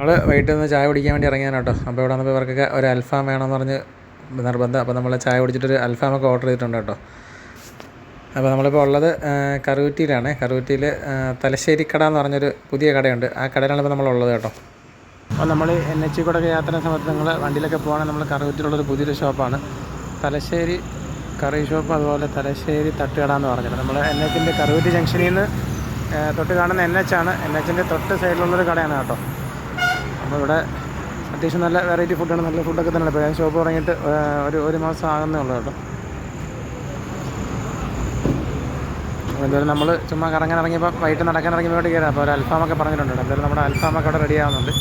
നമ്മൾ വൈകിട്ട് നിന്ന് ചായ കുടിക്കാൻ വേണ്ടി ഇറങ്ങിയാണ് കേട്ടോ. അപ്പോൾ ഇവിടെ വന്നപ്പോൾ ഇവർക്കൊക്കെ ഒരു അൽഫാം വേണമെന്ന് പറഞ്ഞ് നിർബന്ധം. അപ്പോൾ നമ്മൾ ചായ കുടിച്ചിട്ടൊരു അൽഫാമൊക്കെ ഓർഡർ ചെയ്തിട്ടുണ്ട് കേട്ടോ. അപ്പോൾ നമ്മളിപ്പോൾ ഉള്ളത് കറുകുറ്റിയിലാണ്. കറുകുറ്റിയിൽ തലശ്ശേരി കട എന്ന് പറഞ്ഞൊരു പുതിയ കടയുണ്ട്. ആ കടയിലാണ് ഇപ്പോൾ നമ്മളുള്ളത് കേട്ടോ. അപ്പോൾ നമ്മൾ NH കൂടെ യാത്ര സമയത്ത് നിങ്ങൾ വണ്ടിയിലൊക്കെ പോകണമെങ്കിൽ നമ്മൾ കറുകുറ്റിയിലുള്ളൊരു പുതിയൊരു ഷോപ്പാണ് തലശ്ശേരി കറി ഷോപ്പ്, അതുപോലെ തലശ്ശേരി തട്ടുകട എന്ന് പറഞ്ഞിട്ട് നമ്മൾ NHൻ്റെ കറുകുറ്റി ജംഗ്ഷനിൽ നിന്ന് തൊട്ട് കാണുന്ന NH ആണ്. NHൻ്റെ തൊട്ട് സൈഡിലുള്ളൊരു കടയാണ് കേട്ടോ. അപ്പോൾ ഇവിടെ അത്യാവശ്യം നല്ല വെറൈറ്റി ഫുഡാണ്, നല്ല ഫുഡൊക്കെ തന്നെ. ഇപ്പോൾ ഞാൻ ഷോപ്പ് തുടങ്ങിയിട്ട് ഒരു മാസം ആകുന്നേ ഉള്ളൂ കേട്ടോ. എന്തായാലും നമ്മൾ ചുമ്മാ കറങ്ങാൻ ഇറങ്ങിയപ്പോൾ വൈകിട്ട് നടക്കാൻ ഇറങ്ങിയപ്പോൾ കയറാം. അപ്പോൾ ഒരു അൽഫാമൊക്കെ പറഞ്ഞിട്ടുണ്ട്. എന്തായാലും നമ്മുടെ അൽഫാമൊക്കെ അവിടെ റെഡി ആവുന്നുണ്ട്.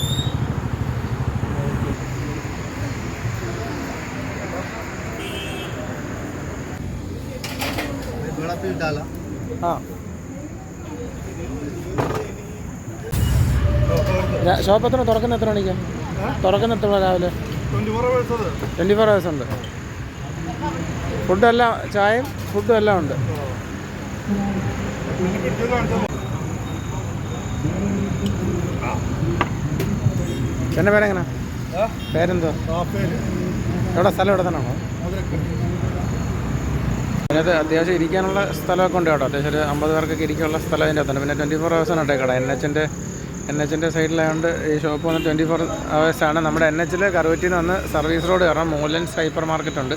ഷോപ്പ് തുറക്കുന്ന എത്ര മണിക്കാണ്? തുറക്കുന്ന എത്ര രാവിലെ? 24 hours ഉണ്ട്. ഫുഡെല്ലാം, ചായയും ഫുഡും എല്ലാം ഉണ്ട്. എൻ്റെ പേരെങ്ങനെ? പേരെന്തോ? എവിടെ സ്ഥലം? എവിടെ തന്നെയാണോ? അതിനകത്ത് അത്യാവശ്യം ഇരിക്കാനുള്ള സ്ഥലമൊക്കെ ഉണ്ട് കേട്ടോ. അത്യാവശ്യം ഒരു 50 പേർക്കൊക്കെ ഇരിക്കാനുള്ള സ്ഥലം അതിൻ്റെ അകത്തുണ്ട്. പിന്നെ 24 hours ആണ് കേട്ടോ കട. NHൻ്റെ സൈഡിലായതുകൊണ്ട് ഈ ഷോപ്പ് വന്ന് 24 hours ആണ്. നമ്മുടെ NHൽ കറുകുറ്റിയിൽ നിന്ന് സർവീസ് റോഡ് കയറാം. മൂലൻസ് ഹൈപ്പർ മാർക്കറ്റ് ഉണ്ട്.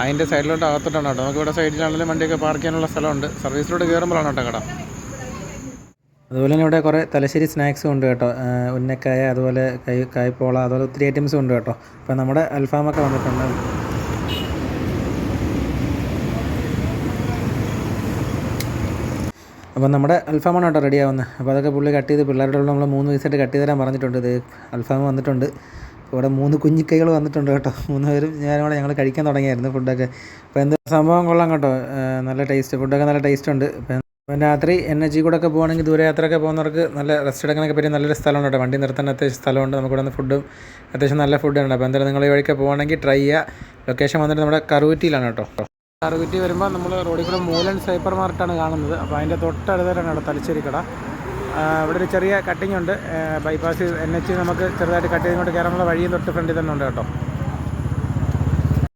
അതിൻ്റെ സൈഡിലോട്ട് അകത്തോട്ടാണ് കേട്ടോ. നമുക്ക് ഇവിടെ സൈഡിലാണെങ്കിലും വണ്ടിയൊക്കെ പാർക്ക് ചെയ്യാനുള്ള സ്ഥലമുണ്ട്. സർവീസ് റോഡ് കയറുമ്പോഴാണ് കേട്ടോ കട. അതുപോലെ തന്നെ ഇവിടെ കുറേ തലശ്ശേരി സ്നാക്സും ഉണ്ട് കേട്ടോ. ഉന്നക്കായ, അതുപോലെ കായ്പോള, അതുപോലെ ഒത്തിരി ഐറ്റംസും ഉണ്ട് കേട്ടോ. അപ്പോൾ നമ്മുടെ അൽഫാമൊക്കെ വന്നിട്ടുണ്ട്. അപ്പോൾ നമ്മുടെ അൽഫാമാണ് കേട്ടോ റെഡി ആവുന്നത്. അപ്പോൾ അതൊക്കെ പുള്ളി കട്ട് ചെയ്ത് പിള്ളേരുടെ നമ്മൾ 3 പീസായിട്ട് കട്ട് ചെയ്ത് തരാൻ പറഞ്ഞിട്ടുണ്ട്. ഇത് അൽഫാം വന്നിട്ടുണ്ട്. ഇവിടെ 3 കുഞ്ഞിക്കൈകൾ വന്നിട്ടുണ്ട് കേട്ടോ. 3 പേരും ഞാനും ഞങ്ങൾ കഴിക്കാൻ തുടങ്ങിയായിരുന്നു ഫുഡൊക്കെ. അപ്പോൾ എന്താ സംഭവം കൊള്ളാം കേട്ടോ. നല്ല ടേസ്റ്റ്, ഫുഡൊക്കെ നല്ല ടേസ്റ്റ് ഉണ്ട്. ഇപ്പം രാത്രി NH കൂടെ ഒക്കെ പോകുകയാണെങ്കിൽ ദൂരയാത്രയൊക്കെ പോകുന്നവർക്ക് നല്ല റെസ്റ്റ് എടുക്കാനൊക്കെ പറ്റിയ നല്ലൊരു സ്ഥലമുണ്ട് കേട്ടോ. വണ്ടി നിർത്താൻ അത്യാവശ്യം സ്ഥലമുണ്ട്. നമുക്കിവിടെ നിന്ന് ഫുഡും അത്യാവശ്യം നല്ല ഫുഡുണ്ട്. അപ്പോൾ എന്തായാലും നിങ്ങൾ ഈ വഴിക്ക് പോകുകയാണെങ്കിൽ ട്രൈ ചെയ്യുക. ലൊക്കേഷൻ വന്നിട്ട് നമ്മുടെ കറുകുറ്റിയിലാണ് കേട്ടോ. കറുകുറ്റി വരുമ്പോൾ നമ്മൾ റോഡിൽ കൂടെ മൂലൻസ് ഹൈപ്പർ മാർക്കറ്റാണ് കാണുന്നത്. അപ്പോൾ അതിൻ്റെ തൊട്ടടുത്തായിട്ടാണ് കേട്ടോ തലശ്ശേരി കട. ഇവിടെ ഒരു ചെറിയ കട്ടിങ് ഉണ്ട്. ബൈപ്പാസ് NH നമുക്ക് ചെറുതായിട്ട് കട്ട് ചെയ്തുകൊണ്ട് കയറാനുള്ള വഴിയും തൊട്ട് ഫ്രണ്ടിൽ തന്നെ ഉണ്ട് കേട്ടോ.